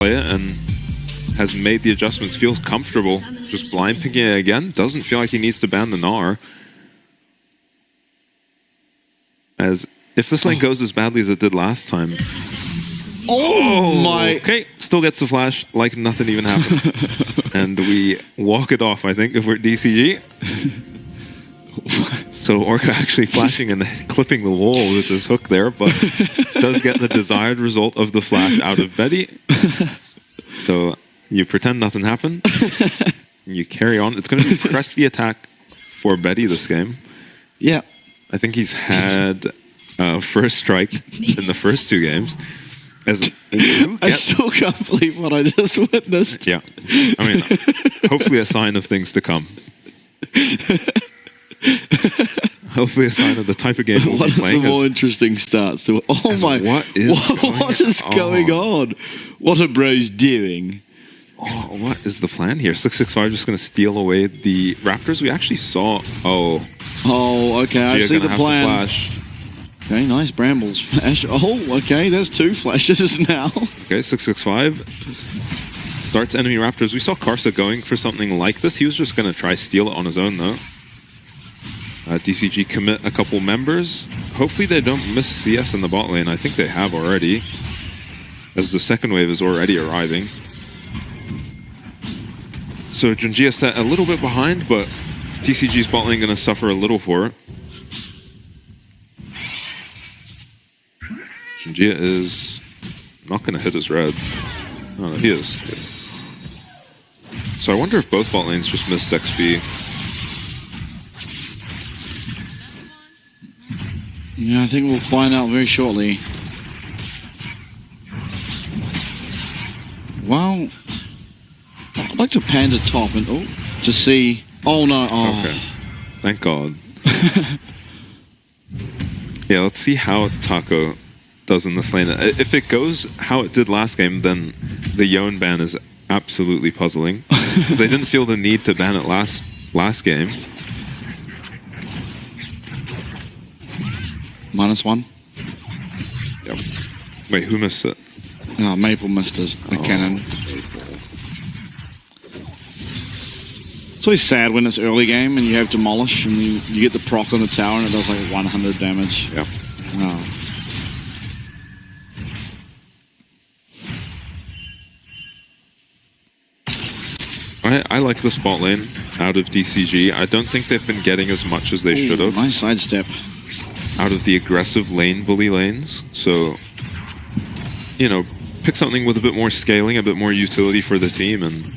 play it and has made the adjustments, feels comfortable. Just blind picking it again. Doesn't feel like he needs to ban the Gnar. As if this lane goes as badly as it did last time. Oh my. Okay, still gets the flash like nothing even happened. And we walk it off, I think, if we're DCG. So Orca actually flashing and clipping the wall with his hook there, but does get the desired result of the flash out of Betty. So you pretend nothing happened. And you carry on. It's going to be press the attack for Betty this game. Yeah. I think he's had first strike in the first 2 games. I still can't believe what I just witnessed. Yeah. I mean, hopefully a sign of things to come. Hopefully a sign of the type of game we'll be playing. One of the more interesting starts to what is going on? What are bros doing? Oh, what is the plan here? 665 just going to steal away the Raptors. We actually saw... Oh, okay. I see the plan. Flash. Okay, nice brambles. Flash. Oh, okay. There's 2 flashes now. Okay, 665 starts enemy Raptors. We saw Karsa going for something like this. He was just going to try steal it on his own, though. DCG commit a couple members. Hopefully they don't miss CS in the bot lane. I think they have already, as the second wave is already arriving. So Junjia set a little bit behind, but DCG's bot lane going to suffer a little for it. Junjia is not going to hit his red. Oh, no, he is. So I wonder if both bot lanes just missed XP. Yeah, I think we'll find out very shortly. Well, I'd like to pan to top and to see. Oh no! Oh. Okay, thank God. Yeah, let's see how Taco does in this lane. If it goes how it did last game, then the Yone ban is absolutely puzzling. Because they didn't feel the need to ban it last game. -1. Yep. Wait, who missed it? Oh, Maple missed his cannon. It's always sad when it's early game and you have Demolish and you get the proc on the tower and it does like 100 damage. Yep. Oh. I like the spot lane out of DCG. I don't think they've been getting as much as they should have. Nice sidestep. Out of the aggressive lane bully lanes. So, you know, pick something with a bit more scaling, a bit more utility for the team, and,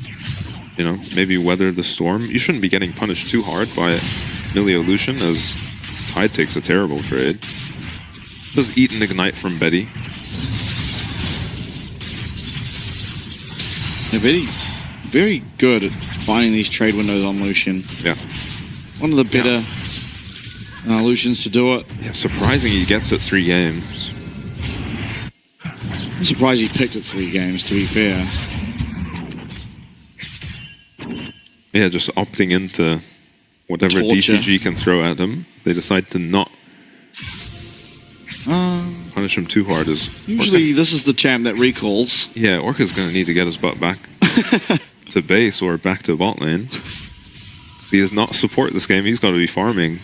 you know, maybe weather the storm. You shouldn't be getting punished too hard by Miliolution, as Tide takes a terrible trade. Does eat and ignite from Betty. Yeah, Betty, very good at finding these trade windows on Lucian. Yeah. One of the better Lucians to do it. Yeah, surprising he gets it 3 games. I'm surprised he picked it 3 games, to be fair. Yeah, just opting into whatever Torture. DCG can throw at him. They decide to not punish him too hard. Usually this is the champ that recalls. Yeah, Orca's going to need to get his butt back to base or back to bot lane. So he does not support this game. He's got to be farming.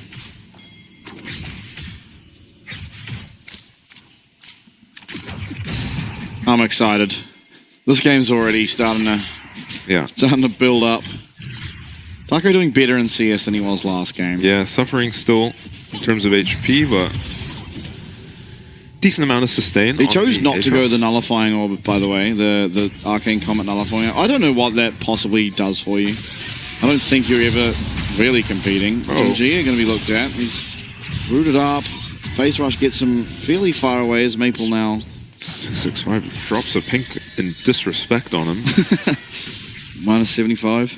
I'm excited. This game's already starting to build up. Taco doing better in CS than he was last game. Yeah, suffering still in terms of HP, but decent amount of sustain. He chose not to go the nullifying orb, by the way, the arcane comet nullifying. I don't know what that possibly does for you. I don't think you're ever really competing. Junjia going to be looked at. He's rooted up. Phase Rush gets him fairly far away as Maple now. 665 drops a pink in disrespect on him. -75.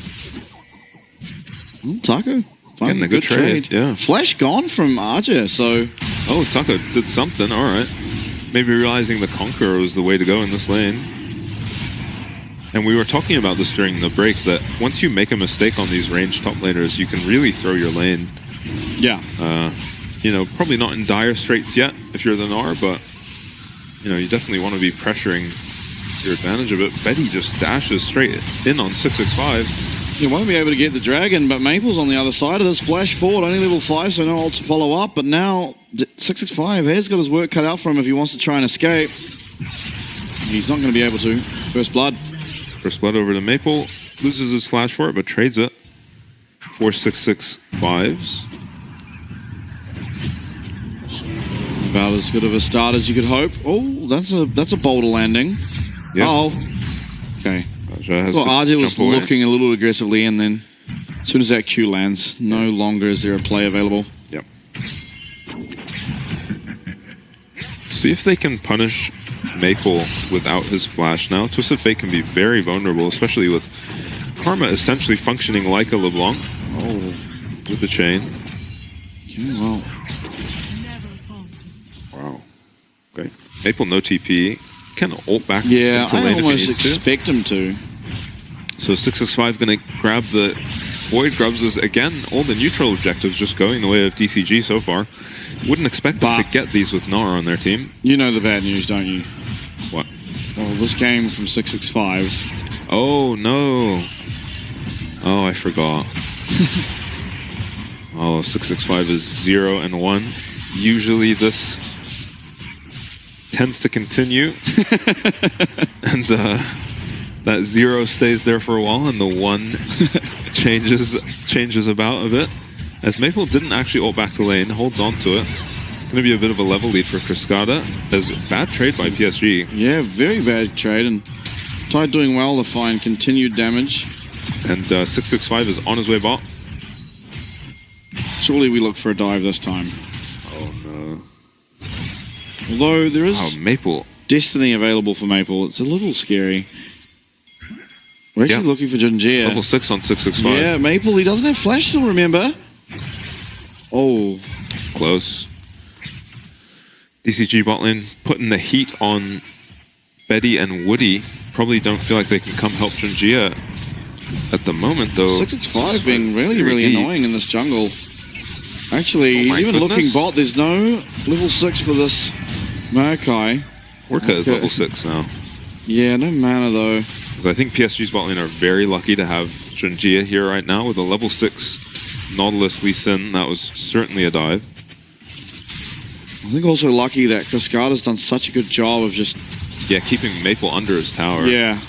Taco. Getting a good trade. Yeah. Flash gone from Archer, so... Oh, Taco did something. All right. Maybe realizing the Conqueror was the way to go in this lane. And we were talking about this during the break, that once you make a mistake on these ranged top laners, you can really throw your lane. Yeah. You know, probably not in dire straits yet if you're the Gnar, but you know, you definitely want to be pressuring your advantage of it. Betty just dashes straight in on 665. You won't be able to get the dragon, but Maple's on the other side of this. Flash forward, only level 5, so no ult to follow up. But now 665 has got his work cut out for him if he wants to try and escape. He's not going to be able to. First blood. First blood over to Maple. Loses his flash for it, but trades it for 665s. About as good of a start as you could hope. Oh, that's a bolder landing. Yep. Oh, okay. Well, RJ was looking a little aggressively, and then as soon as that Q lands, no longer is there a play available. Yep. See if they can punish Maple without his flash now. Twisted Fate can be very vulnerable, especially with Karma essentially functioning like a LeBlanc. Oh, with the chain. Okay, well. Wow. Okay. Maple no TP. Can ult back into lane I almost if he needs expect him to. So 665 going to grab the Void Grubs as, again, all the neutral objectives just going the way of DCG so far. Wouldn't expect them to get these with Nara on their team. You know the bad news, don't you? What? Well, this game from 665. Oh, no. Oh, I forgot. Oh, 665 is 0 and 1. Usually this tends to continue. And that 0 stays there for a while, and the 1 changes about a bit. As Maple didn't actually ult back to lane, holds on to it. Going to be a bit of a level lead for Cascada. As bad trade by PSG. Yeah, very bad trade, and Tide doing well to find continued damage. And 665 is on his way bot. Surely we look for a dive this time. Oh no. Although there is Maple. Destiny available for Maple, it's a little scary. We're actually looking for Junjia. Level 6 on 665. Yeah, Maple, he doesn't have flash still, remember? Oh. Close. DCG bot lane putting the heat on Betty and Woody. Probably don't feel like they can come help Junjia at the moment, though. 665 being really, really annoying in this jungle. Actually, he's even looking bot. There's no level 6 for this Maokai. Orca is level 6 now. Yeah, no mana, though. Because I think PSG's bot lane are very lucky to have Junjia here right now with a level 6 Nautilus Lee Sin. That was certainly a dive. I think also lucky that Cascada's done such a good job of just... Yeah, keeping Maple under his tower. Yeah.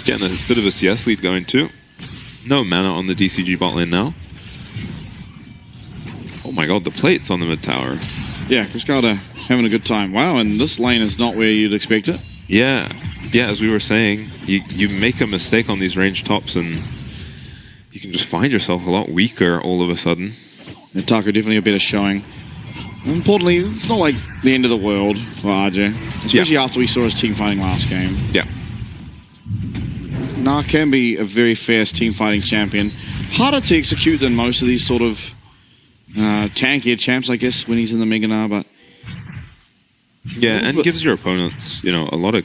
Getting a bit of a CS lead going too. No mana on the DCG bot lane now. Oh my god, the plate's on the mid tower. Yeah, Cascada having a good time. Wow, and this lane is not where you'd expect it. Yeah. Yeah, as we were saying, you make a mistake on these range tops and you can just find yourself a lot weaker all of a sudden. And Taco definitely a better showing. Importantly, it's not like the end of the world for RJ. Especially after we saw his team fighting last game. Yeah. Nah can be a very fierce team fighting champion. Harder to execute than most of these sort of tankier champs, I guess, when he's in the Mega Nah, but... Yeah, and gives your opponents, you know, a lot of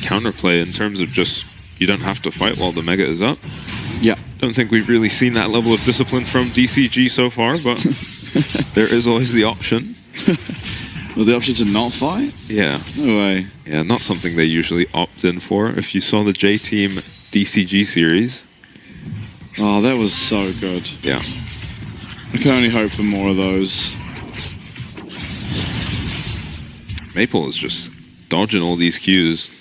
counterplay in terms of just, you don't have to fight while the Mega is up. Yeah. Don't think we've really seen that level of discipline from DCG so far, but there is always the option. Well, the option to not fight? Yeah. No way. Yeah, not something they usually opt in for. If you saw the J-Team DCG series. Oh, that was so good. Yeah. I can only hope for more of those. Maple is just dodging all these Qs.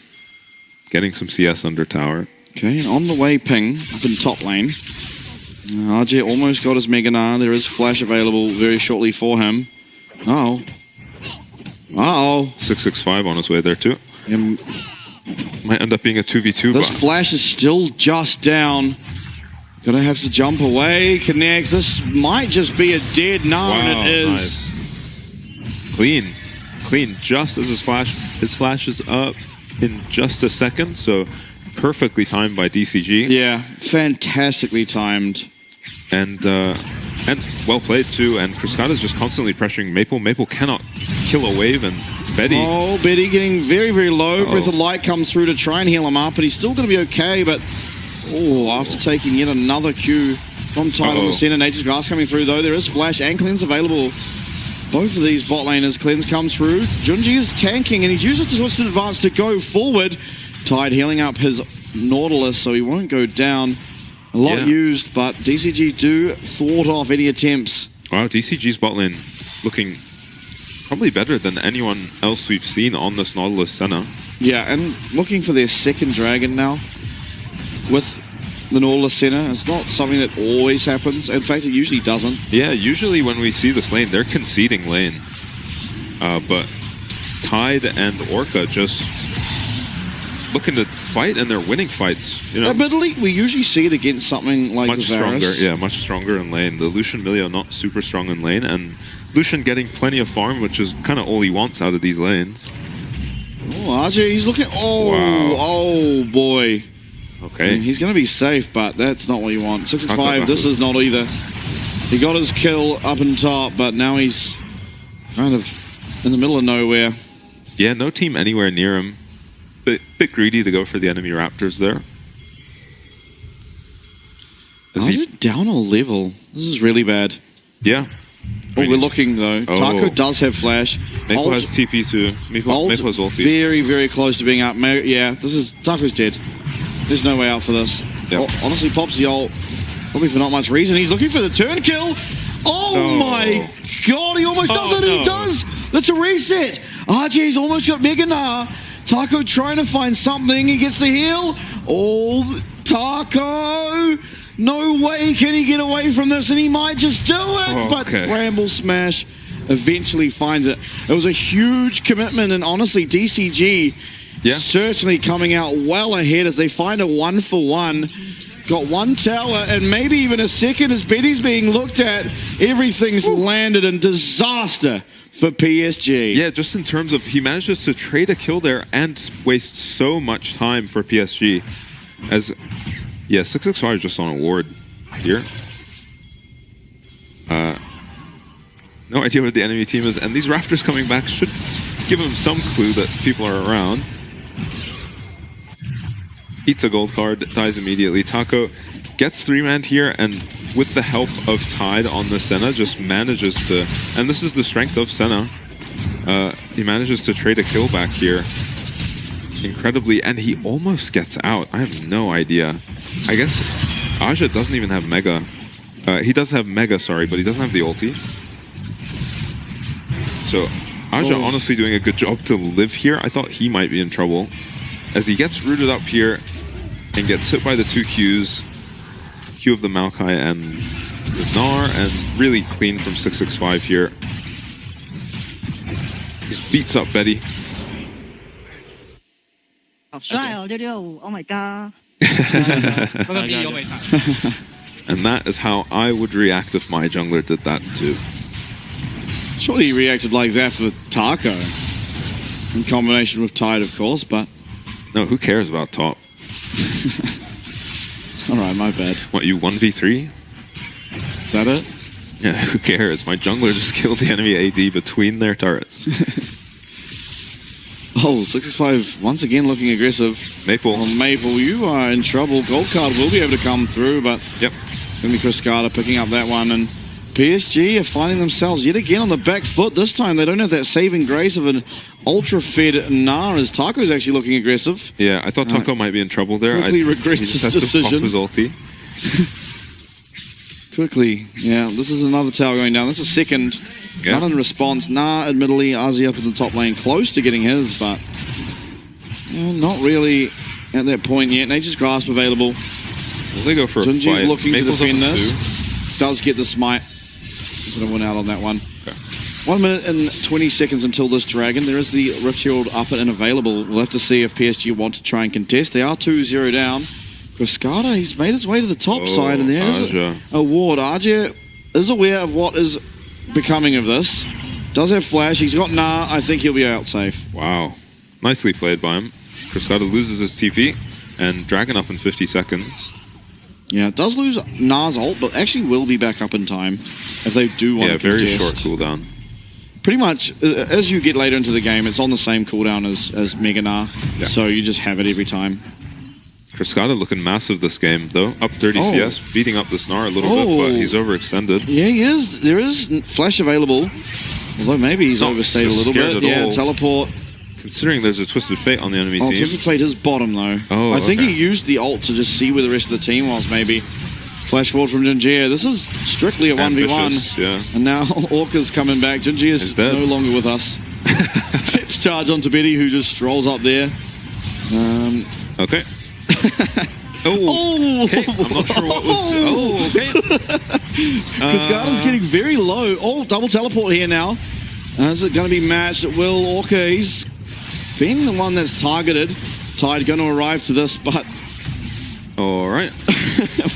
Getting some CS under tower. Okay, and on the way ping up in top lane. RJ almost got his Mega Nah. There is flash available very shortly for him. Uh-oh. Uh-oh. 665 on his way there too. Might end up being a 2v2. This flash is still just down. Gonna have to jump away. Connects. This might just be a dead Nah, and it is. Nice. Clean. Clean. Just as his flash is up in just a second. So perfectly timed by DCG. Yeah, fantastically timed. And well played too. And Cascada's just constantly pressuring Maple. Maple cannot kill a wave, and Betty. Oh, Betty getting very, very low. Breath of Light comes through to try and heal him up, but he's still going to be okay. But after taking yet another Q from Tide on the center, Nature's Grass coming through though. There is flash and cleanse available. Both of these bot laners, cleanse comes through. Junji is tanking, and he's using the twisted advance to go forward. Tide healing up his Nautilus, so he won't go down. A lot used, but DCG do thwart off any attempts. Wow, DCG's bot lane looking probably better than anyone else we've seen on this Nautilus Senna. Yeah, and looking for their second dragon now with the Nautilus Senna. It's not something that always happens. In fact, it usually doesn't. Yeah, usually when we see this lane, they're conceding lane. But Tide and Orca just looking to fight, and they're winning fights. You know, admittedly, we usually see it against something like much the Varus. stronger. Yeah, much stronger in lane. The Lucian Milio not super strong in lane, and Lucian getting plenty of farm, which is kind of all he wants out of these lanes. Oh, RJ, he's looking. Oh, wow. Oh boy. Okay. He's going to be safe, but that's not what you want. 665, this is not either. He got his kill up in top, but now he's kind of in the middle of nowhere. Yeah, no team anywhere near him. Bit greedy to go for the enemy Raptors there. Is he down a level? This is really bad. Yeah. Oh, we're looking though. Oh. Taco does have flash. Maple has TP too. Maple has ulti. Very, very close to being out. Yeah, this is Taco's dead. There's no way out for this. Yep. Honestly, pops the ult. Probably for not much reason. He's looking for the turn kill. Oh my god, he almost does it. He does. That's a reset. RJ's almost got Mega Nah. Taco trying to find something. He gets the heal. Oh, Taco. No way can he get away from this, and he might just do it. But Bramble Smash eventually finds it. It was a huge commitment, and honestly, DCG certainly coming out well ahead as they find a 1-for-1. Got one tower and maybe even a second as Betty's being looked at. Everything's landed in disaster for PSG. Yeah, just in terms of he manages to trade a kill there and waste so much time for PSG. As 665 is just on a ward here. No idea what the enemy team is, and these Raptors coming back should give him some clue that people are around. Eats a gold card, dies immediately. Taco gets 3-man here, and with the help of Tide on the Senna, just manages to, and this is the strength of Senna, he manages to trade a kill back here incredibly, and he almost gets out. I have no idea. I guess Aja doesn't even have Mega. He does have Mega, sorry, but he doesn't have the ulti. So Aja honestly doing a good job to live here. I thought he might be in trouble as he gets rooted up here and gets hit by the 2 Qs. Q of the Maokai and the Gnar, and really clean from 665 here. Just beats up Betty. Oh my god. And that is how I would react if my jungler did that too. Surely he reacted like that for Taco. In combination with Tide, of course, but... No, who cares about top? Alright, my bad. What, you 1v3? Is that it? Yeah, who cares? My jungler just killed the enemy AD between their turrets. 665 once again looking aggressive. Maple. Well, Maple, you are in trouble. Gold card will be able to come through, but yep, it's going to be Cascada picking up that one, and PSG are finding themselves yet again on the back foot. This time they don't have that saving grace of an ultra-fed Gnar, as Taco's actually looking aggressive. Yeah, I thought Taco might be in trouble there. Quickly regrets his decision. His ulti. Quickly, yeah, this is another tower going down. That's a second. Not in response. Gnar, admittedly, Ozzy up in the top lane, close to getting his, but not really at that point yet. Nature's Grasp available. Well, they go for a fight. Junji's looking Maple's to defend this. Does get the smite. Gonna win out on that one. Okay. 1 minute and 20 seconds until this dragon. There is the Rift Herald up and available. We'll have to see if PSG want to try and contest. They are 2-0 down. Cascada, he's made his way to the top side, and there is a ward. Arja is aware of what is becoming of this. Does have flash. He's got Gnar. I think he'll be out safe. Wow. Nicely played by him. Cascada loses his TP, and Dragon up in 50 seconds. Yeah, it does lose Gnar's ult, but actually will be back up in time if they do want to contest. Yeah, very short cooldown. Pretty much, as you get later into the game, it's on the same cooldown as Mega Gnar, so you just have it every time. Cascada looking massive this game, though. Up 30 CS, beating up the Gnar a little bit, but he's overextended. Yeah, he is. There is flash available. Although maybe he's Not overstayed a so little scared bit. at Yeah, all. teleport. Considering there's a Twisted Fate on the enemy Oh, team. Twisted Fate is bottom though. Oh, I think okay. he used the ult to just see where the rest of the team was maybe. Flash forward from Jinjia. This is strictly a 1v1. Ambitious, yeah. And now Orca's coming back. Jinjia is dead. no longer with us. Tips charge onto Betty, who just strolls up there. Okay. Oh, okay. I'm not sure what was... Oh, okay. Cascada's getting very low. Oh, double teleport here now. Is it going to be matched? It will. Orca, he's being the one that's targeted. Tide going to arrive to this, but... All right.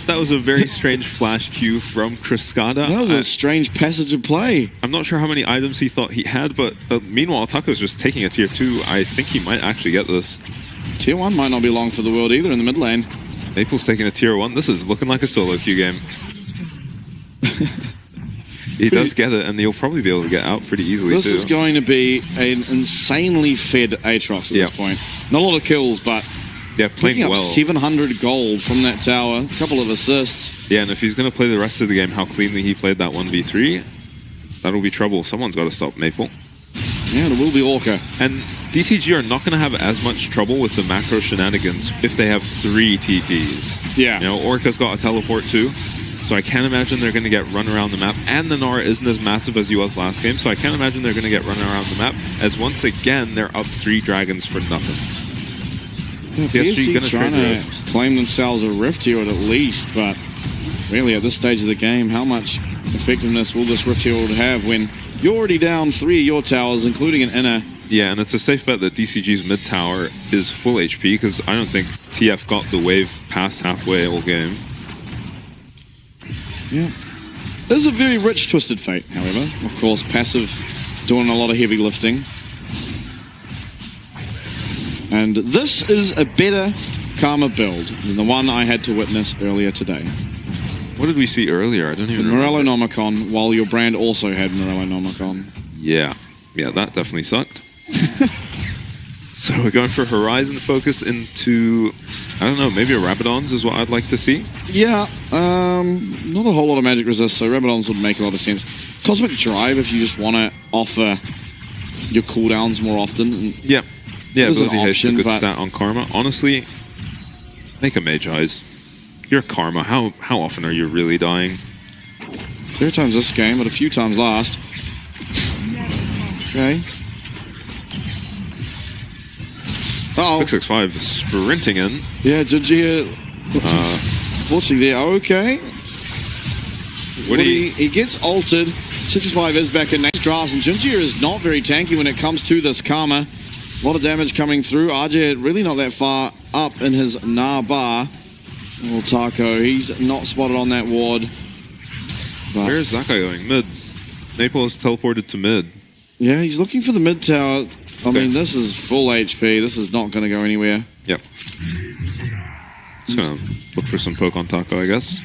That was a very strange flash cue from Cascada. That was a strange passage of play. I'm not sure how many items he thought he had, but meanwhile, Taco's just taking a tier 2. I think he might actually get this. Tier 1 might not be long for the world either in the mid lane. Maple's taking a tier 1. This is looking like a solo queue game. He does get it, and he'll probably be able to get out pretty easily, This too. is going to be an insanely fed Aatrox at this point. Not a lot of kills, but Yeah, picking playing up well. 700 gold from that tower. A couple of assists. Yeah, and if he's going to play the rest of the game how cleanly he played that 1v3, that'll be trouble. Someone's got to stop Maple. Yeah, it will be Orca. And DCG are not going to have as much trouble with the macro shenanigans if they have 3 TPs. Yeah. You know, Orca's got a teleport too, so I can't imagine they're going to get run around the map. And the Nara isn't as massive as he was last game, so I can't imagine they're going to get run around the map, as once again, they're up 3 dragons for nothing. Yeah, PSG gonna trying trade to Rift. claim themselves a Rift Herald at least, but really at this stage of the game, how much effectiveness will this Rift Herald have when you're already down 3 of your towers, including an inner? Yeah, and it's a safe bet that DCG's mid tower is full HP, because I don't think TF got the wave past halfway all game. Yeah. There's a very rich Twisted Fate, however. Of course, passive doing a lot of heavy lifting. And this is a better Karma build than the one I had to witness earlier today. What did we see earlier? I don't even Morello remember. Nomicon, while your brand also had Morello Nomicon. Yeah. Yeah, that definitely sucked. So we're going for Horizon focus into, I don't know, maybe a Rabadons is what I'd like to see. Yeah, not a whole lot of magic resist, so Rabadons would make a lot of sense. Cosmic Drive if you just want to offer your cooldowns more often. Yeah. Yeah, There's an ability haste is a option, good but- stat on Karma. Honestly, make a Mage Eyes. You're Karma. How often are you really dying? 3 times this game, but a few times last. Okay. Oh, 665 sprinting in. yeah, Jinjia. Fortunately there. Okay. Woody. He gets ulted. 65 is back in next draft, and Jinjia is not very tanky when it comes to this Karma. A lot of damage coming through. RJ really not that far up in his Nah bar. Well, Taco, he's not spotted on that ward. But Where's that guy going? Mid. Maple has teleported to mid. yeah, he's looking for the mid tower. I Okay. mean, this is full HP. This is not going to go anywhere. Yep. Just gonna look for some poke on Taco, I guess.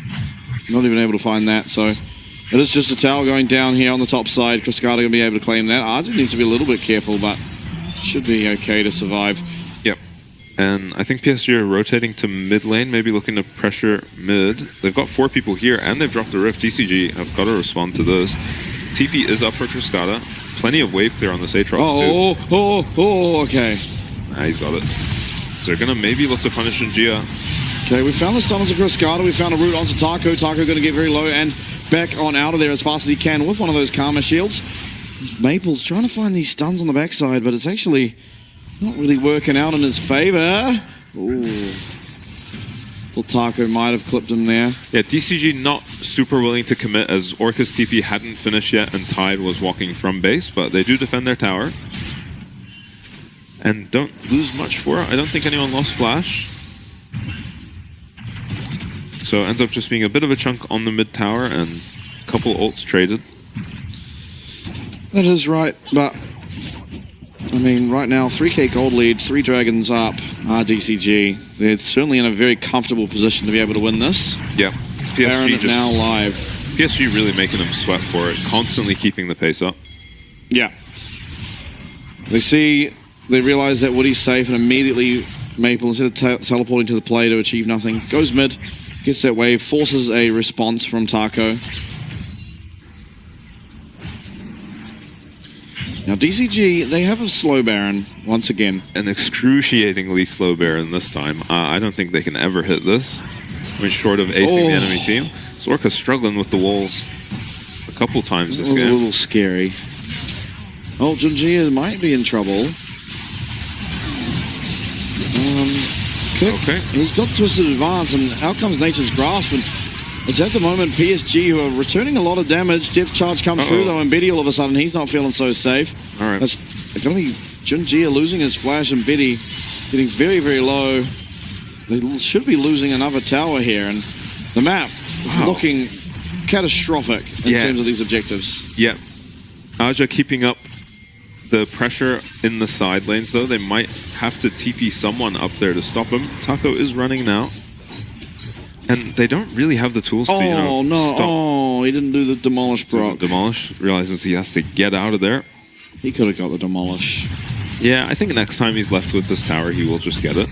Not even able to find that, so it is just a tower going down here on the top side. Cascada going to be able to claim that. RJ needs to be a little bit careful, but should be okay to survive. Yep. And I think PSG are rotating to mid lane, maybe looking to pressure mid. They've got 4 people here, and they've dropped the Rift. DCG have got to respond to this. TP is up for Cascada. Plenty of wave clear on this Aatrox, too. Okay. Nah, he's got it. So they're going to maybe look to punish Njia. Okay, we found the stun onto Cascada. We found a route onto Taco. Taco going to get very low and back on out of there as fast as he can with one of those Karma shields. Maple's trying to find these stuns on the backside, but it's actually not really working out in his favor. Ooh. Well, Taco might have clipped him there. Yeah, DCG not super willing to commit, as Orca's TP hadn't finished yet and Tide was walking from base, but they do defend their tower. And don't lose much for it. I don't think anyone lost Flash. So it ends up just being a bit of a chunk on the mid tower and a couple ults traded. That is right, but I mean, right now, 3k gold lead, 3 dragons up, DCG. They're certainly in a very comfortable position to be able to win this. Yeah, Baron PSG is now live. PSG really making them sweat for it, constantly keeping the pace up. Yeah. They realize that Woody's safe, and immediately Maple, instead of teleporting to the play to achieve nothing, goes mid, gets that wave, forces a response from Taco. Now DCG, they have a slow Baron once again. An excruciatingly slow Baron this time. I don't think they can ever hit this. I mean, short of acing the enemy team. Zorka's struggling with the walls a couple times this game. It was a little scary. Oh, Junjia might be in trouble. Okay. He's got Twisted Advance, and out comes Nature's Grasp, and it's at the moment PSG who are returning a lot of damage. Depth Charge comes through, though, and Betty all of a sudden, he's not feeling so safe. All right. That's going to be Junjia losing his Flash, and Betty getting very, very low. They should be losing another tower here, and the map is looking catastrophic in terms of these objectives. Yep. Aja keeping up the pressure in the side lanes, though. They might have to TP someone up there to stop him. Taco is running now. And they don't really have the tools to, stop. Oh, he didn't do the Demolish proc. Demolish. Realizes he has to get out of there. He could have got the Demolish. Yeah, I think next time he's left with this tower, he will just get it.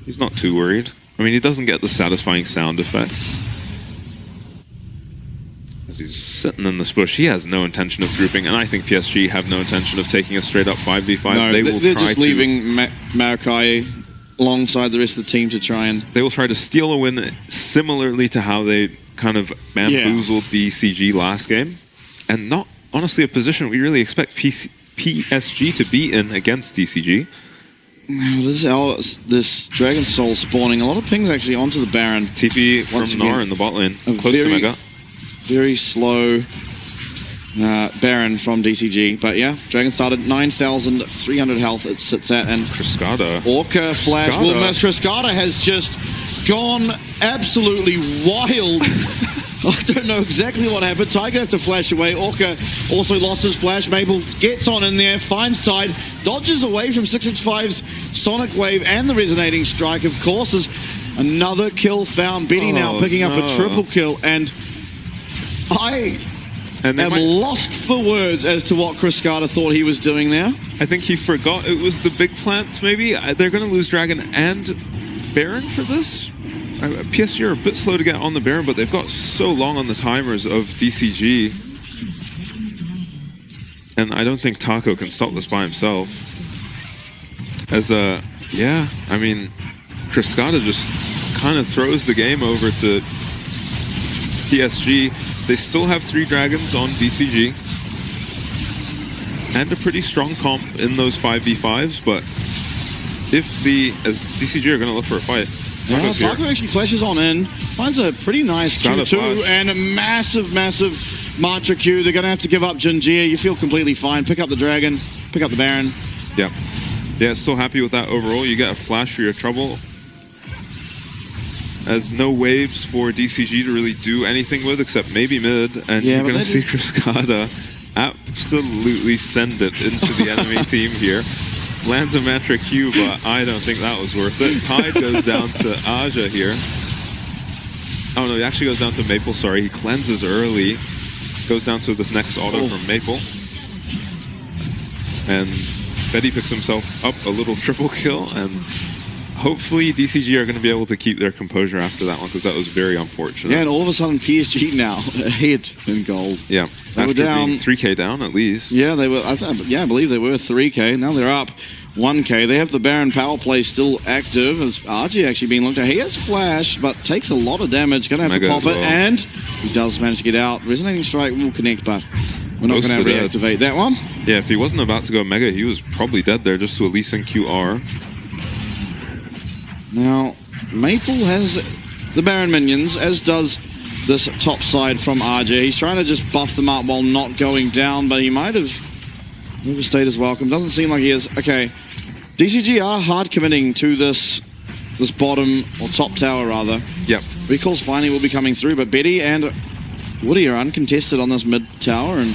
He's not too worried. I mean, he doesn't get the satisfying sound effect. As he's sitting in this bush, he has no intention of grouping, and I think PSG have no intention of taking a straight up 5v5. No, they're just leaving Maokai alongside the rest of the team to try and... They will try to steal a win similarly to how they kind of bamboozled DCG last game. And not, honestly, a position we really expect PSG to be in against DCG. This Dragon Soul spawning. A lot of pings actually onto the Baron. TP from Gnar in the bot lane, close to Mega. Very slow Baron from DCG. But yeah, Dragon started 9,300 health it sits at. And Cruscada. Orca Flash will miss. Cruscada has just gone absolutely wild. I don't know exactly what happened. Tiger has to flash away. Orca also lost his flash. Maple gets on in there, finds Tide, dodges away from 665's Sonic Wave and the Resonating Strike. Of course, there's another kill found. Betty now picking up a triple kill, and I am lost for words as to what Cruscada thought he was doing there. I think he forgot it was the big plants, maybe. They're going to lose Dragon and Baron for this. PSG are a bit slow to get on the Baron, but they've got so long on the timers of DCG. And I don't think Taco can stop this by himself. Yeah, I mean, Cruscada just kind of throws the game over to PSG. They still have 3 dragons on DCG. And a pretty strong comp in those 5v5s, but as DCG are going to look for a fight. Taco actually flashes on in, finds a pretty nice Q2 and a massive, massive Mantra Q. They're going to have to give up Junjia. You feel completely fine. Pick up the Dragon, pick up the Baron. Yeah. Yeah, still happy with that overall. You get a flash for your trouble. As no waves for DCG to really do anything with except maybe mid. And you're going to see Cruscada absolutely send it into the enemy team here. Lands a Mantra Q, but I don't think that was worth it. Tide goes down to Aja here. Oh no, he actually goes down to Maple, sorry. He cleanses early. Goes down to this next auto from Maple. And Betty picks himself up a little triple kill, and hopefully DCG are going to be able to keep their composure after that one, because that was very unfortunate. Yeah, and all of a sudden PSG now ahead in gold. Yeah, they were down 3K down at least. Yeah, they were. I believe they were 3K. Now they're up 1K. They have the Baron power play still active. As RG actually being looked at. He has flash, but takes a lot of damage. Going to have to pop it, and he does manage to get out. Resonating Strike will connect, but we're not going to reactivate that one. Yeah, if he wasn't about to go Mega, he was probably dead there just to at least in QR. Now, Maple has the Baron minions, as does this top side from RJ. He's trying to just buff them up while not going down, but he might have overstayed his welcome. Doesn't seem like he is. Okay, DCG are hard committing to this bottom, or top tower rather. Yep. Recalls finally will be coming through, but Betty and Woody are uncontested on this mid tower, and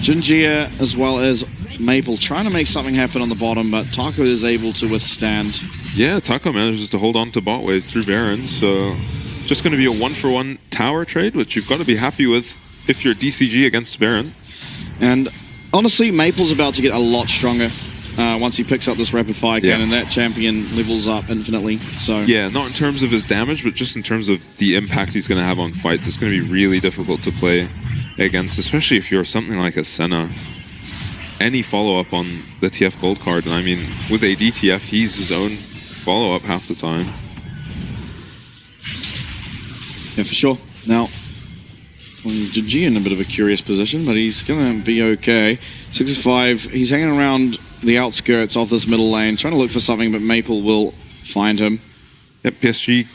Junjia as well as Maple trying to make something happen on the bottom, but Taco is able to withstand. Yeah, Taco manages to hold on to bot wave through Baron, so just going to be a 1-for-1 tower trade, which you've got to be happy with if you're DCG against Baron. And honestly, Maple's about to get a lot stronger once he picks up this rapid fire cannon. That champion levels up infinitely. So yeah, not in terms of his damage, but just in terms of the impact he's going to have on fights. It's going to be really difficult to play against, especially if you're something like a Senna. any follow-up on the TF Gold card. And I mean, with a DTF, he's his own follow-up half the time. Yeah, for sure. Now, DCG in a bit of a curious position, but he's going to be okay. 6-5, he's hanging around the outskirts of this middle lane, trying to look for something, but Maple will find him. Yep, PSG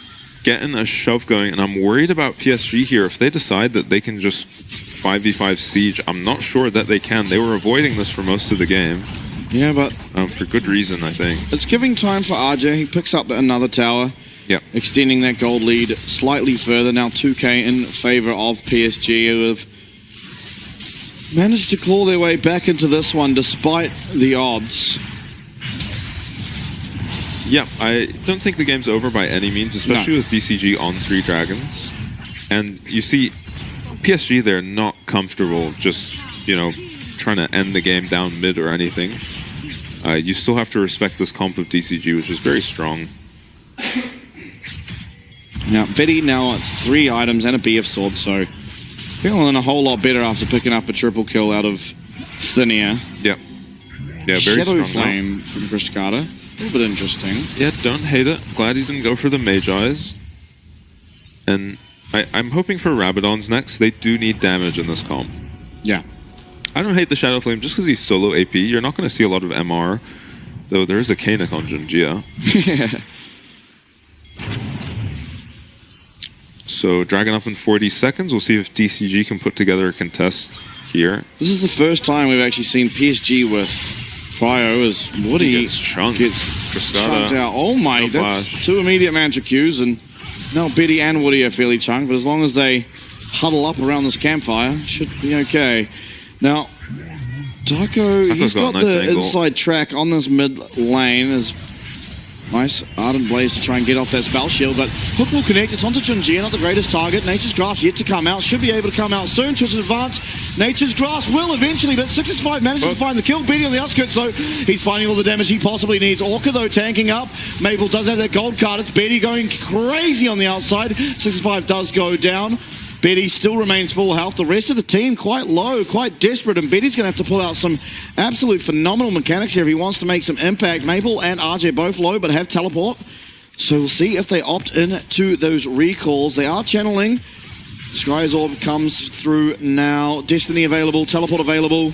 getting a shove going, and I'm worried about PSG here. If they decide that they can just 5v5 siege, I'm not sure that they can. They were avoiding this for most of the game. Yeah, but... for good reason, I think. It's giving time for RJ. He picks up another tower. Yep. Extending that gold lead slightly further. Now 2K in favor of PSG, who have managed to claw their way back into this one despite the odds. Yeah, I don't think the game's over by any means, especially with DCG on 3 dragons. And you see, PSG, they're not comfortable just, you know, trying to end the game down mid or anything. You still have to respect this comp of DCG, which is very strong. Now, Betty now at 3 items and a BF sword, so feeling a whole lot better after picking up a triple kill out of thin air. Yep. Yeah, very Shadow strong Flame from Krishkata. A little bit interesting. Yeah, don't hate it. Glad he didn't go for the Mage Eyes. And I'm hoping for Rabadons next. They do need damage in this comp. Yeah. I don't hate the Shadow Flame just because he's solo AP. You're not going to see a lot of MR, though there is a Kanik on Junjia. Yeah. So Dragon up in 40 seconds. We'll see if DCG can put together a contest here. This is the first time we've actually seen PSG with Cryo as Woody gets chunked out. Oh my, that's flash. 2 immediate mantra Qs, and now Betty and Woody are fairly chunked, but as long as they huddle up around this campfire, should be okay. Now, Taco, he's got a nice the angle. inside track on this mid lane. As nice Ardent Blaze to try and get off that spell shield, but Hook will connect. It's onto Junjia, not the greatest target. Nature's Grasp yet to come out. Should be able to come out soon. Twitch in advance. Nature's Grasp will eventually, but 6-5 manages to find the kill. Beatty on the outskirts, though. He's finding all the damage he possibly needs. Orca, though, tanking up. Maple does have that gold card. It's Betty going crazy on the outside. 6-5 does go down. Betty still remains full health. The rest of the team quite low, quite desperate, and Betty's going to have to pull out some absolute phenomenal mechanics here if he wants to make some impact. Maple and RJ both low, but have teleport. So we'll see if they opt in to those recalls. They are channeling. Sky's Orb comes through now. Destiny available, teleport available.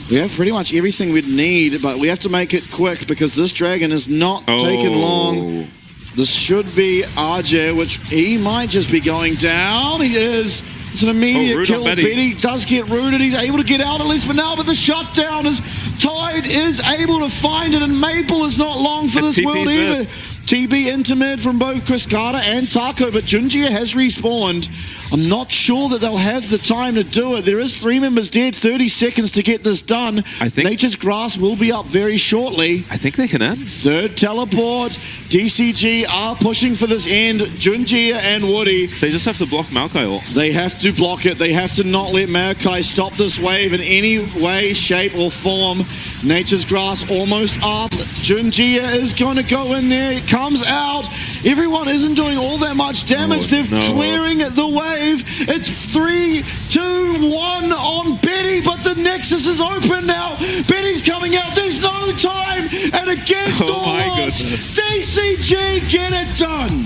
We have pretty much everything we'd need, but we have to make it quick because this dragon is not taking long. This should be RJ, which he might just be going down. He is. It's an immediate kill. Betty does get rooted. He's able to get out at least for now, but the shutdown is Tide is able to find it, and Maple is not long for this world either. TB into mid from both Chris Carter and Taco, but Junjia has respawned. I'm not sure that they'll have the time to do it. There is 3 members dead, 30 seconds to get this done. I think Nature's Grass will be up very shortly. I think they can end. Third teleport. DCG are pushing for this end. Junjia and Woody. They just have to block Maokai. They have to block it. They have to not let Maokai stop this wave in any way, shape, or form. Nature's Grass almost up. Junjia is going to go in there. It comes out. Everyone isn't doing all that much damage. They're clearing the wave. It's 3, 2, 1 on Betty, but the Nexus is open now. Betty's coming out. There's no time. And against all odds, DCG get it done.